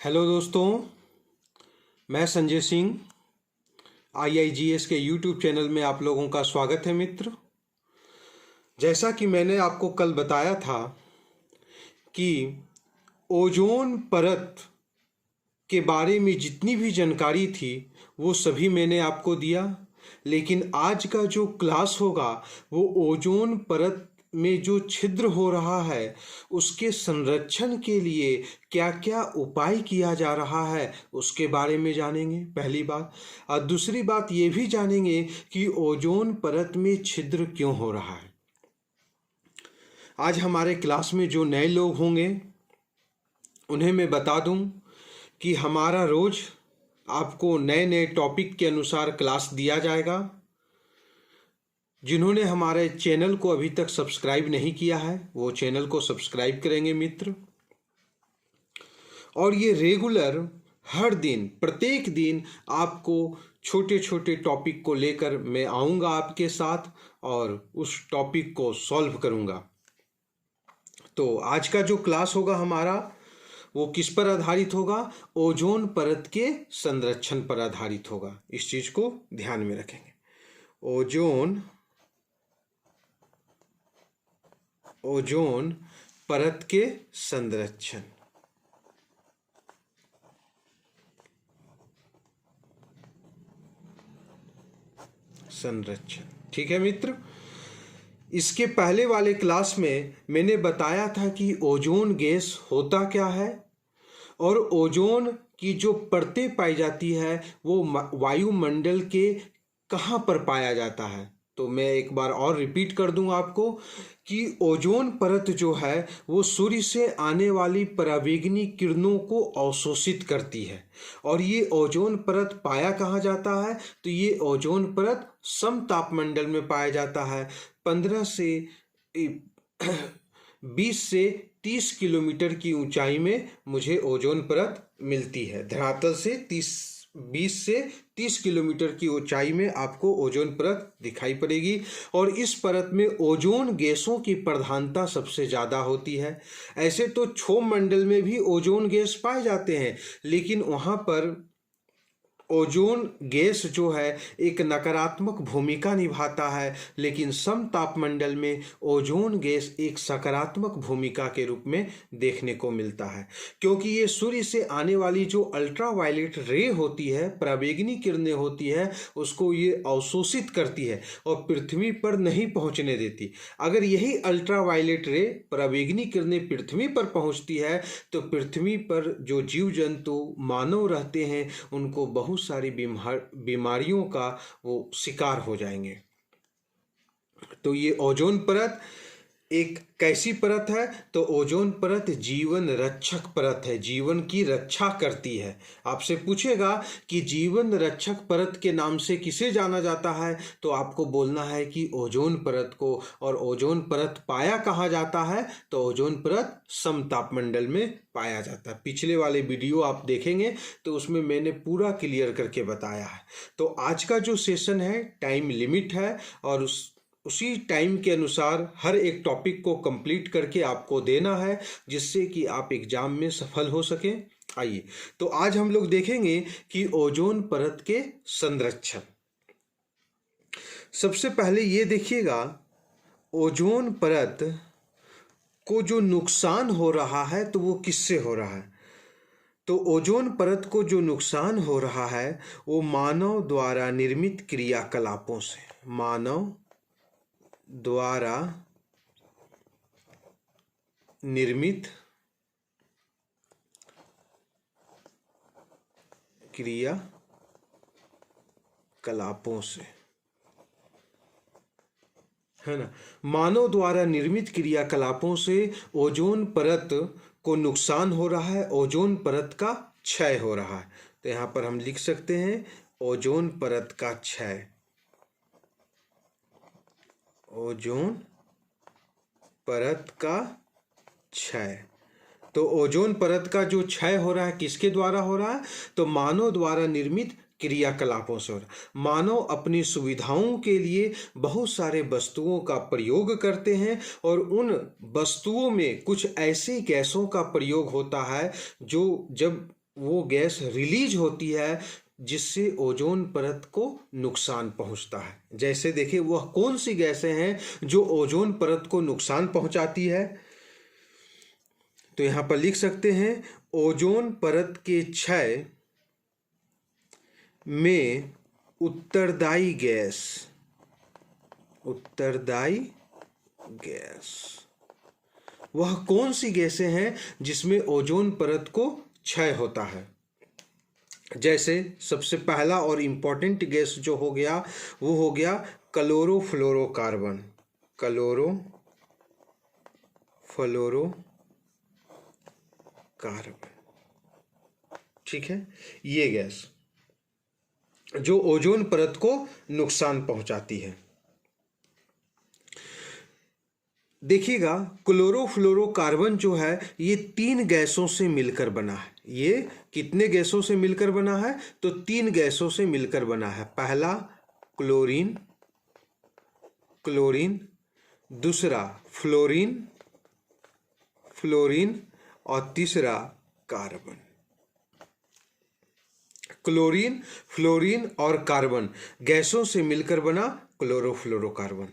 Hello दोस्तों, मैं Sanjay Singh IIGS के यूट्यूब चैनल में आप लोगों का स्वागत है मित्र। जैसा कि मैंने आपको कल बताया था कि ओजोन परत के बारे में जितनी भी जानकारी थी वो सभी मैंने आपको दिया, लेकिन आज का जो क्लास होगा वो ओजोन परत में जो छिद्र हो रहा है उसके संरक्षण के लिए क्या क्या उपाय किया जा रहा है उसके बारे में जानेंगे, पहली बात। और दूसरी बात ये भी जानेंगे कि ओजोन परत में छिद्र क्यों हो रहा है। आज हमारे क्लास में जो नए लोग होंगे उन्हें मैं बता दूं कि हमारा रोज आपको नए नए टॉपिक के अनुसार क्लास दिया जाएगा। जिन्होंने हमारे चैनल को अभी तक सब्सक्राइब नहीं किया है वो चैनल को सब्सक्राइब करेंगे मित्र। और ये रेगुलर हर दिन प्रत्येक दिन आपको छोटे छोटे टॉपिक को लेकर मैं आऊँगा आपके साथ और उस टॉपिक को सॉल्व करूँगा। तो आज का जो क्लास होगा हमारा वो किस पर आधारित होगा? ओजोन परत के संरक्षण पर आधारित होगा। इस चीज को ध्यान में रखेंगे। ओजोन परत के संरक्षण। ठीक है मित्र। इसके पहले वाले क्लास में मैंने बताया था कि ओजोन गैस होता क्या है और ओजोन की जो परतें पाई जाती है वो वायुमंडल के कहाँ पर पाया जाता है। तो मैं एक बार और रिपीट कर दूं आपको कि ओजोन परत जो है वो सूर्य से आने वाली पराबैंगनी किरणों को अवशोषित करती है। और ये ओजोन परत पाया कहाँ जाता है? तो ये ओजोन परत समतापमंडल में पाया जाता है। 15 से 20 से 30 किलोमीटर की ऊंचाई में मुझे ओजोन परत मिलती है। धरातल से 20 से 30 किलोमीटर की ऊंचाई में आपको ओजोन परत दिखाई पड़ेगी। और इस परत में ओजोन गैसों की प्रधानता सबसे ज़्यादा होती है। ऐसे तो क्षोभ मंडल में भी ओजोन गैस पाए जाते हैं, लेकिन वहाँ पर ओजोन गैस जो है एक नकारात्मक भूमिका निभाता है, लेकिन समतापमंडल में ओजोन गैस एक सकारात्मक भूमिका के रूप में देखने को मिलता है, क्योंकि ये सूर्य से आने वाली जो अल्ट्रावायलेट रे होती है, पराबैंगनी किरणें होती है, उसको ये अवशोषित करती है और पृथ्वी पर नहीं पहुंचने देती। अगर यही अल्ट्रावायलेट रे पराबैंगनी किरणें पृथ्वी पर पहुंचती है तो पृथ्वी पर जो जीव जंतु मानव रहते हैं उनको बहुत सारी बीमारियों का वो शिकार हो जाएंगे। तो ये ओजोन परत एक कैसी परत है? तो ओजोन परत जीवन रक्षक परत है, जीवन की रक्षा करती है। आपसे पूछेगा कि जीवन रक्षक परत के नाम से किसे जाना जाता है, तो आपको बोलना है कि ओजोन परत को। और ओजोन परत पाया कहाँ जाता है? तो ओजोन परत समतापमंडल में पाया जाता है। पिछले वाले वीडियो आप देखेंगे तो उसमें मैंने पूरा क्लियर करके बताया है। तो आज का जो सेशन है टाइम लिमिट है और उसी टाइम के अनुसार हर एक टॉपिक को कंप्लीट करके आपको देना है, जिससे कि आप एग्जाम में सफल हो सकें। आइए तो आज हम लोग देखेंगे कि ओजोन परत के संरक्षण। सबसे पहले ये देखिएगा, ओजोन परत को जो नुकसान हो रहा है तो वो किससे हो रहा है? तो ओजोन परत को जो नुकसान हो रहा है वो मानव द्वारा निर्मित क्रियाकलापों से, मानव द्वारा निर्मित क्रियाकलापों से, है ना। मानव द्वारा निर्मित क्रियाकलापों से ओजोन परत को नुकसान हो रहा है, ओजोन परत का क्षय हो रहा है। तो यहाँ पर हम लिख सकते हैं ओजोन परत का क्षय। ओजोन परत का क्षय। तो ओजोन परत का जो क्षय हो रहा है किसके द्वारा हो रहा है? तो मानव द्वारा निर्मित क्रियाकलापों से हो रहा है। मानव अपनी सुविधाओं के लिए बहुत सारे वस्तुओं का प्रयोग करते हैं और उन वस्तुओं में कुछ ऐसी गैसों का प्रयोग होता है जो जब वो गैस रिलीज होती है जिससे ओजोन परत को नुकसान पहुंचता है। जैसे देखिए वह कौन सी गैसें हैं जो ओजोन परत को नुकसान पहुंचाती है, तो यहां पर लिख सकते हैं ओजोन परत के क्षय में उत्तरदायी गैस, उत्तरदायी गैस वह कौन सी गैसें हैं जिसमें ओजोन परत को क्षय होता है। जैसे सबसे पहला और इम्पॉर्टेंट गैस जो हो गया वो हो गया क्लोरोफ्लोरोकार्बन, क्लोरोफ्लोरोकार्बन, ठीक है। ये गैस जो ओजोन परत को नुकसान पहुंचाती है। देखिएगा क्लोरोफ्लोरोकार्बन जो है ये 3 गैसों से मिलकर बना है। ये कितने गैसों से मिलकर बना है, तो 3 गैसों से मिलकर बना है। पहला क्लोरीन, क्लोरीन, दूसरा फ्लोरीन, फ्लोरीन और तीसरा कार्बन। क्लोरीन, फ्लोरीन और कार्बन गैसों से मिलकर बना क्लोरोफ्लोरोकार्बन।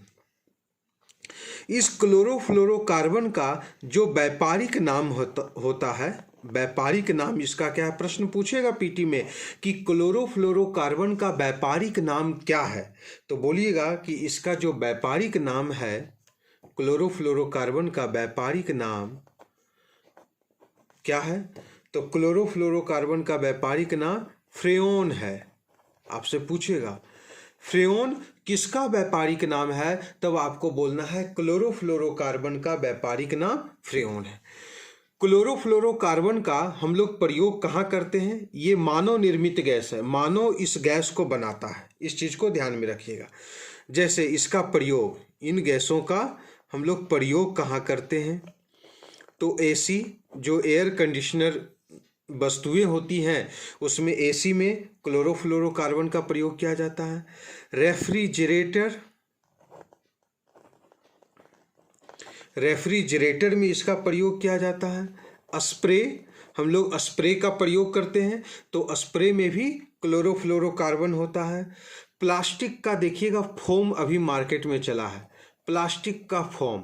इस क्लोरोफ्लोरोकार्बन का जो व्यापारिक नाम होता है, व्यापारिक नाम इसका क्या है, प्रश्न पूछेगा पीटी में कि क्लोरोफ्लोरोकार्बन का व्यापारिक नाम क्या है, तो बोलिएगा कि इसका जो व्यापारिक नाम है, क्लोरोफ्लोरोकार्बन का व्यापारिक नाम क्या है, तो क्लोरोफ्लोरोकार्बन का व्यापारिक नाम फ्रेओन है। आपसे पूछेगा फ्रेओन किसका व्यापारिक नाम है, तब आपको बोलना है क्लोरोफ्लोरोकार्बन का व्यापारिक नाम फ्रेओन है। क्लोरोफ्लोरोकार्बन का हम लोग प्रयोग कहाँ करते हैं, ये मानव निर्मित गैस है, मानव इस गैस को बनाता है, इस चीज को ध्यान में रखिएगा। जैसे इसका प्रयोग, इन गैसों का हम लोग प्रयोग कहाँ करते हैं, तो एसी जो एयर कंडीशनर वस्तुएं होती हैं उसमें एसी में क्लोरोफ्लोरोकार्बन का प्रयोग किया जाता है। रेफ्रिजरेटर, रेफ्रिजरेटर में इसका प्रयोग किया जाता है। स्प्रे, हम लोग स्प्रे का प्रयोग करते हैं तो स्प्रे में भी क्लोरोफ्लोरोकार्बन होता है। प्लास्टिक का देखिएगा फोम अभी मार्केट में चला है, प्लास्टिक का फोम,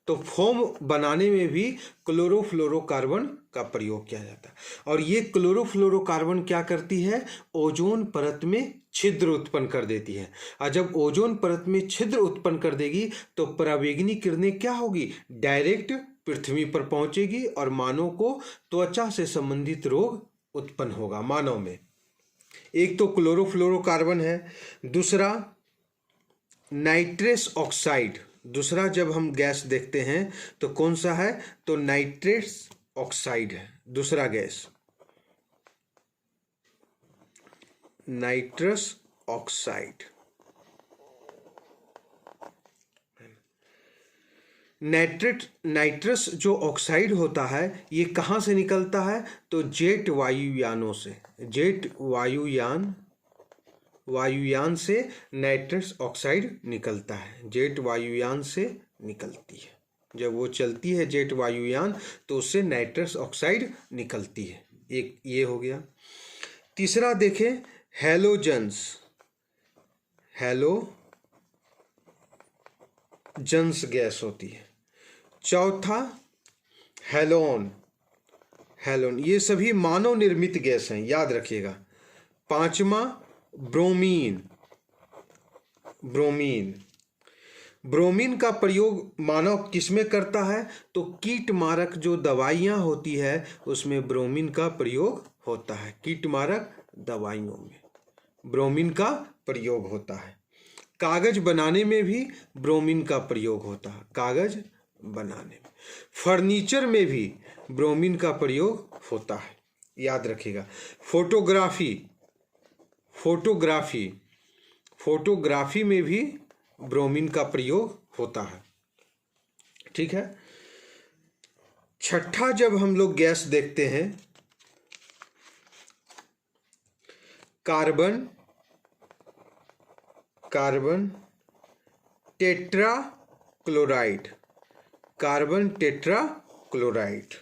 तो फोम बनाने में भी क्लोरोफ्लोरोकार्बन का प्रयोग किया जाता है। और ये क्लोरोफ्लोरोकार्बन क्या करती है, ओजोन परत में छिद्र उत्पन्न कर देती है। और जब ओजोन परत में छिद्र उत्पन्न कर देगी तो पराबैंगनी किरणें क्या होगी, डायरेक्ट पृथ्वी पर पहुंचेगी और मानव को त्वचा से संबंधित रोग उत्पन्न होगा मानव में। एक तो क्लोरोफ्लोरोकार्बन है, दूसरा नाइट्रस ऑक्साइड, दूसरा जब हम गैस देखते हैं तो कौन सा है, तो नाइट्रस ऑक्साइड है दूसरा गैस, नाइट्रस ऑक्साइड। नाइट्रस जो ऑक्साइड होता है ये कहाँ से निकलता है, तो जेट वायुयानों से, जेट वायुयान से नाइट्रस ऑक्साइड निकलता है, जेट वायुयान से निकलती है। जब वो चलती है जेट वायुयान तो उससे नाइट्रस ऑक्साइड निकलती है। एक ये हो गया। तीसरा देखें हैलोजन्स, हैलोजन्स गैस होती है। चौथा हैलोन, हैलोन, ये सभी मानव निर्मित गैस हैं, याद रखिएगा। पांचवा ब्रोमीन, ब्रोमीन, ब्रोमीन का प्रयोग मानव किसमें करता है, तो कीट मारक जो दवाइयाँ होती है उसमें ब्रोमीन का प्रयोग होता है, कीट मारक दवाइयों में ब्रोमीन का प्रयोग होता है। कागज बनाने में भी ब्रोमीन का प्रयोग होता है, कागज बनाने में। फर्नीचर में भी ब्रोमीन का प्रयोग होता है, याद रखिएगा। फोटोग्राफी, फोटोग्राफी, फोटोग्राफी में भी ब्रोमीन का प्रयोग होता है, ठीक है। छठा जब हम लोग गैस देखते हैं carbon, carbon tetra chloride, carbon tetra chloride.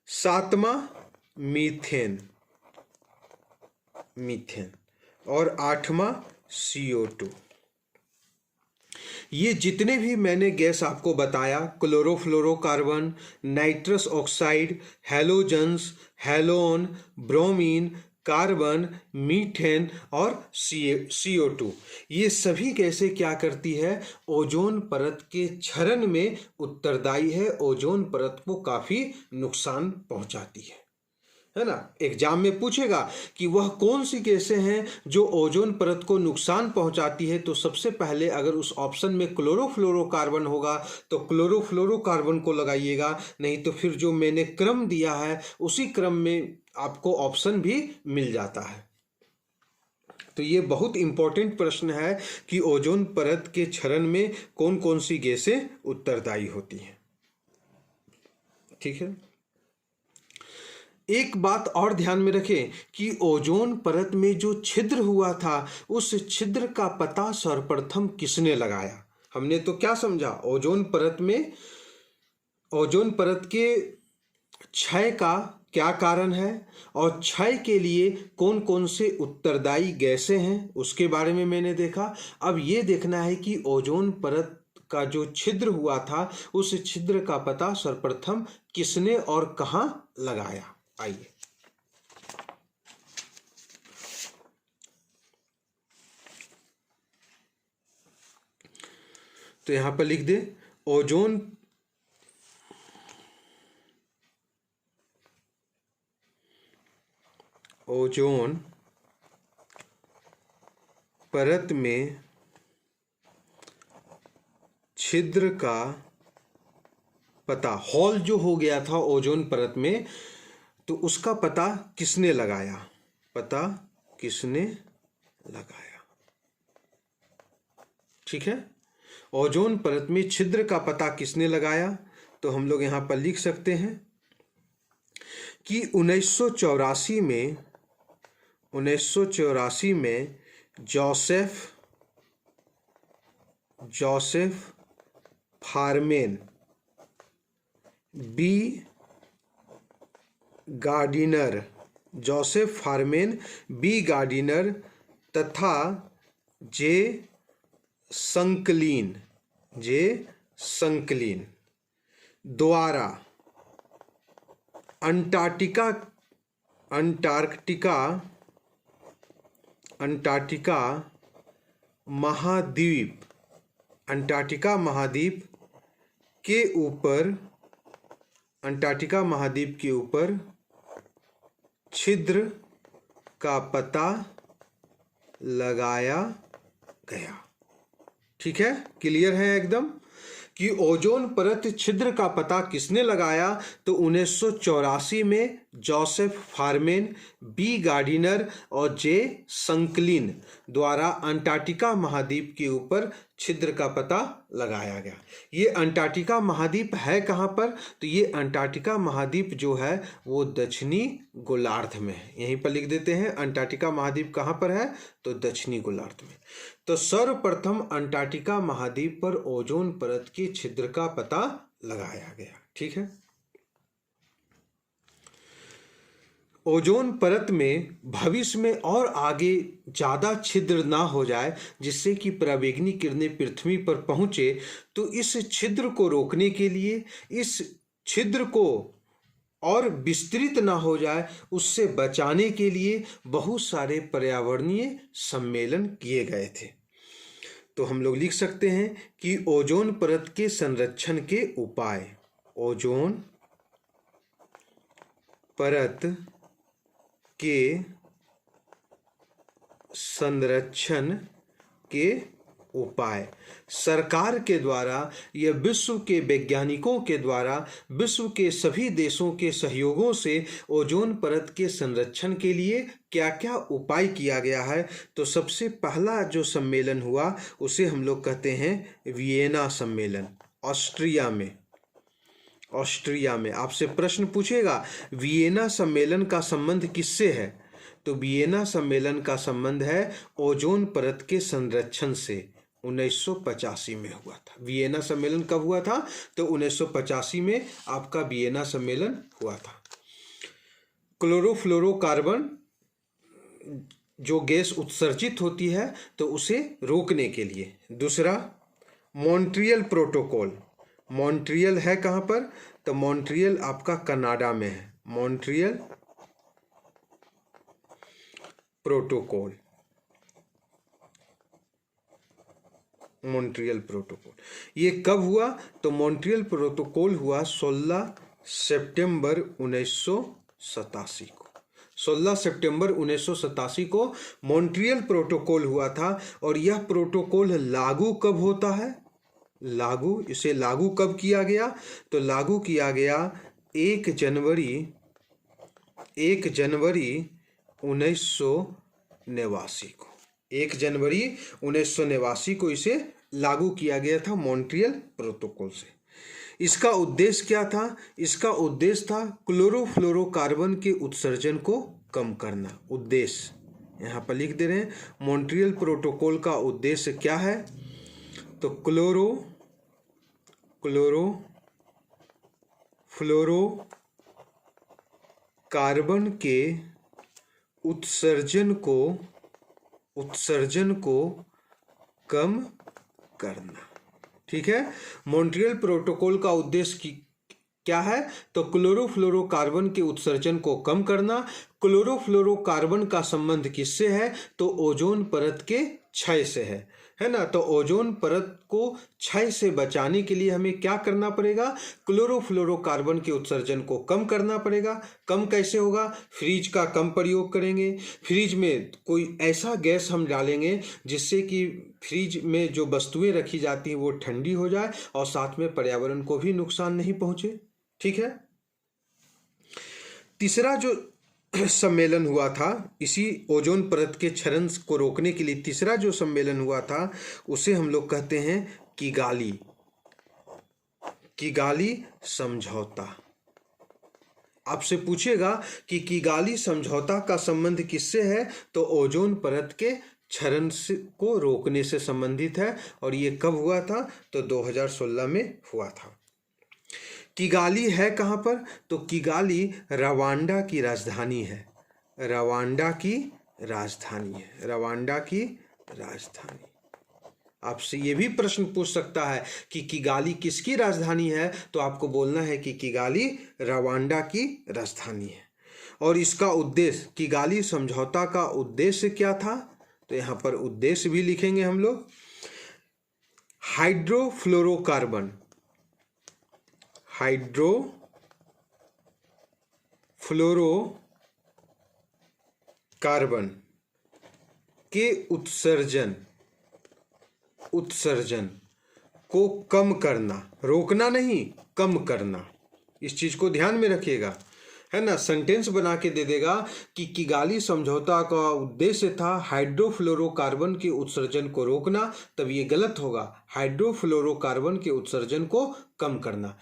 सातवां मीथेन, मीथेन। और 8वां CO2। ये जितने भी मैंने गैस आपको बताया, chlorofluorocarbon, nitrous oxide, halogens, halon, bromine, carbon, methane और CO2, ये सभी गैसें क्या करती है, ओजोन परत के क्षरण में उत्तरदायी है, ओजोन परत को काफी नुकसान पहुंचाती है ना। एग्जाम में पूछेगा कि वह कौन सी गैसें हैं जो ओजोन परत को नुकसान पहुंचाती है, तो सबसे पहले अगर उस ऑप्शन में क्लोरोफ्लोरोकार्बन होगा तो क्लोरोफ्लोरोकार्बन को लगाइएगा, नहीं तो फिर जो मैंने क्रम दिया है उसी क्रम में आपको ऑप्शन भी मिल जाता है। तो ये बहुत इंपॉर्टेंट प्रश्न है कि ओजोन परत के क्षरण में कौन कौन सी गैसें उत्तरदायी होती हैं। ठीक है। एक बात और ध्यान में रखें कि ओजोन परत में जो छिद्र हुआ था, उस छिद्र का पता सर्वप्रथम किसने लगाया। हमने तो क्या समझा, ओजोन परत के क्षय का क्या कारण है और क्षय के लिए कौन कौन से उत्तरदायी गैसें हैं, उसके बारे में मैंने देखा। अब ये देखना है कि ओजोन परत का जो छिद्र हुआ था, उस छिद्र का पता सर्वप्रथम किसने और कहां लगाया। आइए, तो यहां पर लिख दे ओजोन परत में छिद्र का पता, हॉल जो हो गया था ओजोन परत में, तो उसका पता किसने लगाया, पता किसने लगाया। ठीक है, ओजोन परत में छिद्र का पता किसने लगाया, तो हम लोग यहां पर लिख सकते हैं कि 1984 में जोसेफ फारमेन, बी गार्डिनर तथा जे संकलिन द्वारा अंटार्कटिका महाद्वीप के ऊपर छिद्र का पता लगाया गया। ठीक है, क्लियर है एकदम कि ओजोन परत छिद्र का पता किसने लगाया, तो 1984 में जोसेफ फारमेन, बी गार्डिनर और जे संकलिन द्वारा अंटार्कटिका महाद्वीप के ऊपर छिद्र का पता लगाया गया। ये अंटार्कटिका महाद्वीप है कहाँ पर, तो ये अंटार्कटिका महाद्वीप जो है वो दक्षिणी गोलार्ध में है। यहीं पर लिख देते हैं अंटार्कटिका महाद्वीप कहाँ पर है, तो दक्षिणी गोलार्ध में। तो सर्वप्रथम अंटार्कटिका महाद्वीप पर ओजोन परत के छिद्र का पता लगाया गया। ठीक है, ओजोन परत में भविष्य में और आगे ज़्यादा छिद्र ना हो जाए, जिससे कि पराबैंगनी किरणें पृथ्वी पर पहुंचे, तो इस छिद्र को रोकने के लिए, इस छिद्र को और विस्तृत ना हो जाए, उससे बचाने के लिए बहुत सारे पर्यावरणीय सम्मेलन किए गए थे। तो हम लोग लिख सकते हैं कि ओजोन परत के संरक्षण के उपाय, ओजोन परत के संरक्षण के उपाय सरकार के द्वारा या विश्व के वैज्ञानिकों के द्वारा विश्व के सभी देशों के सहयोगों से ओजोन परत के संरक्षण के लिए क्या क्या उपाय किया गया है। तो सबसे पहला जो सम्मेलन हुआ उसे हम लोग कहते हैं वियना सम्मेलन, ऑस्ट्रिया में। आपसे प्रश्न पूछेगा वियना सम्मेलन का संबंध किससे है, तो वियना सम्मेलन का संबंध है ओजोन परत के संरक्षण से। 1985 में हुआ था वियना सम्मेलन। कब हुआ था, तो 1985 में आपका वियना सम्मेलन हुआ था। क्लोरोफ्लोरोकार्बन जो गैस उत्सर्जित होती है तो उसे रोकने के लिए। दूसरा मॉन्ट्रियल प्रोटोकॉल। मॉन्ट्रियल है कहाँ पर? तो मॉन्ट्रियल आपका कनाडा में है। मॉन्ट्रियल प्रोटोकॉल, मॉन्ट्रियल प्रोटोकॉल ये कब हुआ? तो मॉन्ट्रियल प्रोटोकॉल हुआ 16 सितंबर 1987 को। 16 सितंबर 1987 को मॉन्ट्रियल प्रोटोकॉल हुआ था। और यह प्रोटोकॉल लागू कब होता है? इसे लागू कब किया गया? तो लागू किया गया 1 जनवरी 1989 को। 1 जनवरी 1989 को इसे लागू किया गया था मॉन्ट्रियल प्रोटोकॉल से। इसका उद्देश्य क्या था? इसका उद्देश्य था क्लोरोफ्लोरोकार्बन के उत्सर्जन को कम करना। उद्देश्य यहाँ पर लिख दे रहे हैं, मॉन्ट्रियल प्रोटोकॉल का उद्देश्य क्या है? तो क्लोरोफ्लोरोकार्बन के उत्सर्जन को कम करना। ठीक है, मॉन्ट्रियल प्रोटोकॉल का उद्देश्य क्या है? तो क्लोरोफ्लोरोकार्बन के उत्सर्जन को कम करना। क्लोरोफ्लोरोकार्बन का संबंध किससे है? तो ओजोन परत के क्षय से है ना। तो ओजोन परत को क्षय से बचाने के लिए हमें क्या करना पड़ेगा? क्लोरोफ्लोरोकार्बन के उत्सर्जन को कम करना पड़ेगा। कम कैसे होगा? फ्रिज का कम प्रयोग करेंगे। फ्रिज में कोई ऐसा गैस हम डालेंगे जिससे कि फ्रिज में जो वस्तुएं रखी जाती हैं वो ठंडी हो जाए और साथ में पर्यावरण को भी नुकसान नहीं पहुंचे। ठीक है। तीसरा जो सम्मेलन हुआ था इसी ओजोन परत के क्षरण को रोकने के लिए, तीसरा जो सम्मेलन हुआ था उसे हम लोग कहते हैं किगाली समझौता। आपसे पूछेगा कि किगाली समझौता का संबंध किससे है? तो ओजोन परत के क्षरण को रोकने से संबंधित है। और ये कब हुआ था? तो 2016 में हुआ था। किगाली है कहाँ पर? तो किगाली रवांडा की राजधानी है। रवांडा की राजधानी। आपसे ये भी प्रश्न पूछ सकता है कि किगाली किसकी राजधानी है? तो आपको बोलना है कि किगाली रवांडा की राजधानी है। और इसका उद्देश्य, किगाली समझौता का उद्देश्य क्या था? तो यहाँ पर उद्देश्य भी लिखेंगे हम लोग। हाइड्रोफ्लोरोकार्बन के उत्सर्जन को कम करना, रोकना नहीं, कम करना। इस चीज को ध्यान में रखिएगा, है ना। सेंटेंस बना के दे देगा कि किगाली समझौता का उद्देश्य था हाइड्रोफ्लोरोकार्बन के उत्सर्जन को रोकना, तब ये गलत होगा। हाइड्रोफ्लोरोकार्बन के उत्सर्जन को कम करना।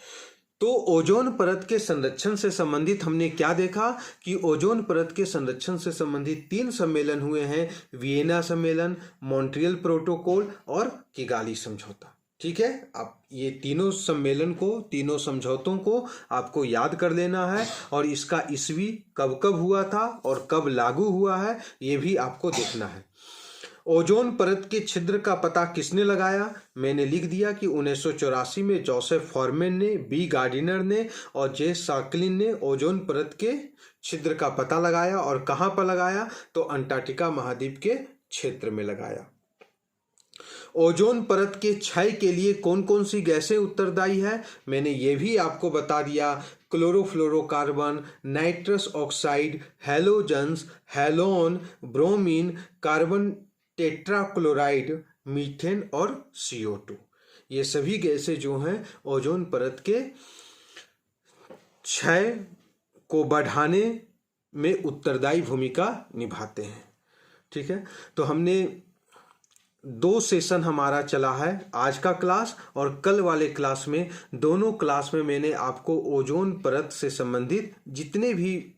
तो ओजोन परत के संरक्षण से संबंधित हमने क्या देखा कि ओजोन परत के संरक्षण से संबंधित 3 सम्मेलन हुए हैं। वियना सम्मेलन, मॉन्ट्रियल प्रोटोकॉल और किगाली समझौता। ठीक है, आप ये तीनों सम्मेलन को, तीनों समझौतों को आपको याद कर लेना है। और इसका ईस्वी कब कब हुआ था और कब लागू हुआ है ये भी आपको देखना है। ओजोन परत के छिद्र का पता किसने लगाया? मैंने लिख दिया कि 1984 में जोसेफ फॉरमैन ने, बी गार्डिनर ने और जे साकलिन ने ओजोन परत के छिद्र का पता लगाया। और कहाँ पर लगाया? तो अंटार्कटिका महाद्वीप के क्षेत्र में लगाया। ओजोन परत के क्षय के लिए कौन कौन सी गैसें उत्तरदायी है? मैंने ये भी आपको बता दिया। Chlorofluorocarbon, nitrous oxide, halogens, halon, bromine, carbon tetrachloride, methane और CO2। ये सभी गैसें जो हैं ओजोन परत के क्षय को बढ़ाने में उत्तरदायी भूमिका निभाते हैं। ठीक है, तो हमने 2 सेशन हमारा चला है, आज का क्लास और कल वाले क्लास में। दोनों क्लास में मैंने आपको ओजोन परत से संबंधित जितने भी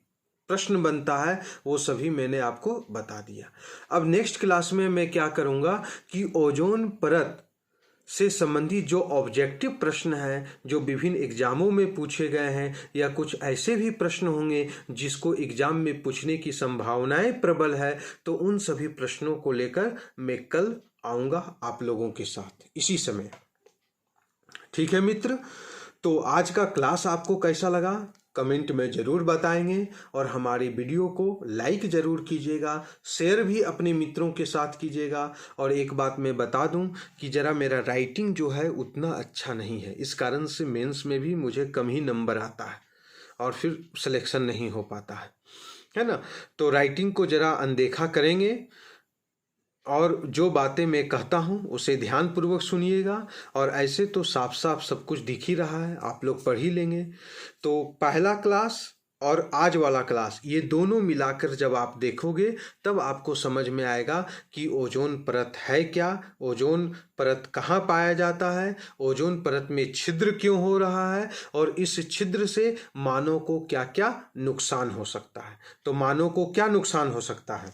प्रश्न बनता है वो सभी मैंने आपको बता दिया। अब नेक्स्ट क्लास में मैं क्या करूंगा कि ओजोन परत से संबंधित जो ऑब्जेक्टिव प्रश्न हैं, जो विभिन्न एग्जामों में पूछे गए हैं, या कुछ ऐसे भी प्रश्न होंगे जिसको एग्जाम में पूछने की संभावनाएं प्रबल है, तो उन सभी प्रश्नों को लेकर मैं कल आऊँगा आप लोगों के साथ इसी समय। ठीक है मित्र, तो आज का क्लास आपको कैसा लगा कमेंट में ज़रूर बताएंगे, और हमारी वीडियो को लाइक ज़रूर कीजिएगा, शेयर भी अपने मित्रों के साथ कीजिएगा। और एक बात मैं बता दूं कि ज़रा मेरा राइटिंग जो है उतना अच्छा नहीं है, इस कारण से मेंस में भी मुझे कम ही नंबर आता है और फिर सिलेक्शन नहीं हो पाता है ना। तो राइटिंग को ज़रा अनदेखा करेंगे, और जो बातें मैं कहता हूँ उसे ध्यानपूर्वक सुनिएगा। और ऐसे तो साफ साफ सब कुछ दिख ही रहा है, आप लोग पढ़ ही लेंगे। तो पहला क्लास और आज वाला क्लास, ये दोनों मिलाकर जब आप देखोगे तब आपको समझ में आएगा कि ओजोन परत है क्या, ओजोन परत कहाँ पाया जाता है, ओजोन परत में छिद्र क्यों हो रहा है, और इस छिद्र से मानव को क्या क्या नुकसान हो सकता है। तो मानव को क्या नुकसान हो सकता है,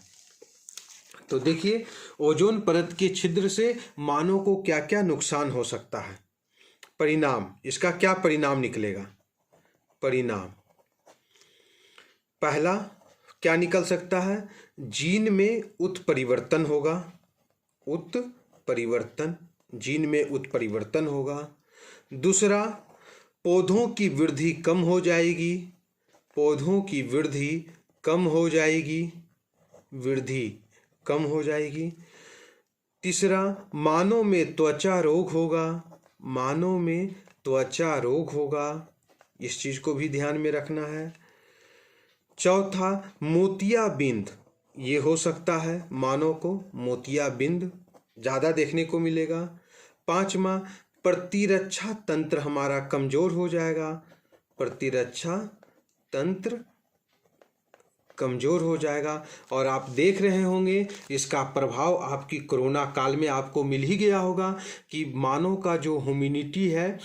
तो देखिए ओजोन परत के छिद्र से मानव को क्या क्या नुकसान हो सकता है। परिणाम, इसका क्या परिणाम निकलेगा। परिणाम पहला क्या निकल सकता है, जीन में उत्परिवर्तन होगा, उत्परिवर्तन, जीन में उत्परिवर्तन होगा। दूसरा, पौधों की वृद्धि कम हो जाएगी, पौधों की वृद्धि कम हो जाएगी, वृद्धि कम हो जाएगी। तीसरा, मानव में त्वचा रोग होगा, मानव में त्वचा रोग होगा, इस चीज को भी ध्यान में रखना है। चौथा, मोतियाबिंद, ये हो सकता है मानव को मोतियाबिंद ज़्यादा देखने को मिलेगा। पांचवा, प्रतिरक्षा तंत्र हमारा कमजोर हो जाएगा, प्रतिरक्षा तंत्र कमजोर हो जाएगा। और आप देख रहे होंगे इसका प्रभाव आपकी कोरोना काल में आपको मिल ही गया होगा कि मानव का जो ह्यूमिनिटी है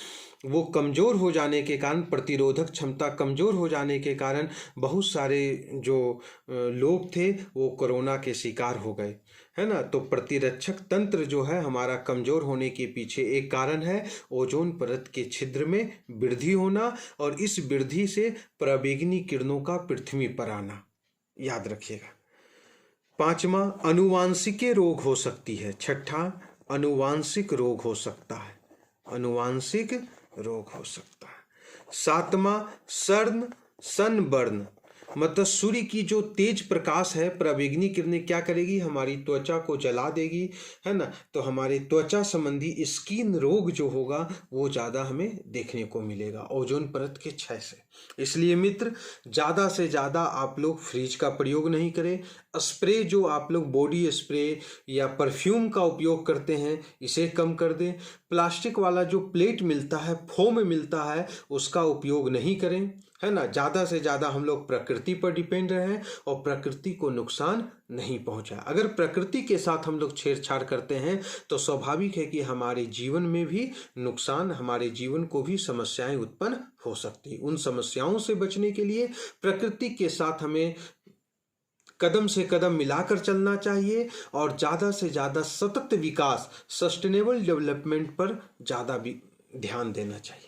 वो कमज़ोर हो जाने के कारण, प्रतिरोधक क्षमता कमज़ोर हो जाने के कारण बहुत सारे जो लोग थे वो कोरोना के शिकार हो गए, है ना। तो प्रतिरक्षक तंत्र जो है हमारा कमज़ोर होने के पीछे एक कारण है ओजोन परत के छिद्र में वृद्धि होना, और इस वृद्धि से पराबैंगनी किरणों का पृथ्वी पर आना, याद रखिएगा। पांचवा, अनुवांशिक रोग हो सकती है। छठा, अनुवांशिक रोग हो सकता है, अनुवांशिक रोग हो सकता है। सातवां, सनबर्न, मतलब सूर्य की जो तेज प्रकाश है, पराबैंगनी किरणें क्या करेगी, हमारी त्वचा को जला देगी, है ना। तो हमारे त्वचा संबंधी स्किन रोग जो होगा वो ज़्यादा हमें देखने को मिलेगा ओजोन परत के क्षय से। इसलिए मित्र, ज़्यादा से ज़्यादा आप लोग फ्रिज का प्रयोग नहीं करें। स्प्रे जो आप लोग बॉडी स्प्रे या परफ्यूम का उपयोग करते हैं इसे कम कर दें। प्लास्टिक वाला जो प्लेट मिलता है, फोम मिलता है, उसका उपयोग नहीं करें, है ना। ज़्यादा से ज़्यादा हम लोग प्रकृति पर डिपेंड रहें और प्रकृति को नुकसान नहीं पहुंचाए। अगर प्रकृति के साथ हम लोग छेड़छाड़ करते हैं तो स्वाभाविक है कि हमारे जीवन में भी नुकसान, हमारे जीवन को भी समस्याएं उत्पन्न हो सकती। उन समस्याओं से बचने के लिए प्रकृति के साथ हमें कदम से कदम मिलाकर चलना चाहिए, और ज़्यादा से ज़्यादा सतत विकास, सस्टेनेबल डेवलपमेंट पर ज़्यादा भी ध्यान देना चाहिए।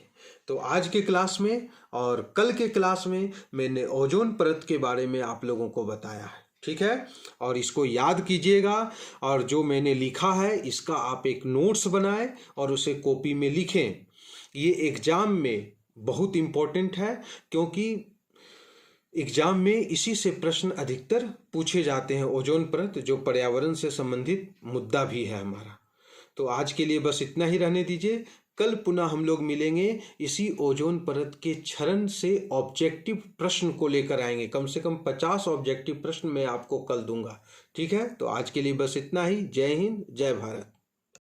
तो आज के क्लास में और कल के क्लास में मैंने ओजोन परत के बारे में आप लोगों को बताया है, ठीक है। और इसको याद कीजिएगा, और जो मैंने लिखा है इसका आप एक नोट्स बनाएं और उसे कॉपी में लिखें। ये एग्जाम में बहुत इम्पोर्टेंट है, क्योंकि एग्जाम में इसी से प्रश्न अधिकतर पूछे जाते हैं, ओजोन परत जो पर्यावरण से संबंधित मुद्दा भी है हमारा। तो आज के लिए बस इतना ही रहने दीजिए। कल पुनः हम लोग मिलेंगे, इसी ओजोन परत के क्षरण से ऑब्जेक्टिव प्रश्न को लेकर आएंगे। कम से कम 50 ऑब्जेक्टिव प्रश्न मैं आपको कल दूंगा, ठीक है। तो आज के लिए बस इतना ही। जय हिंद, जय भारत।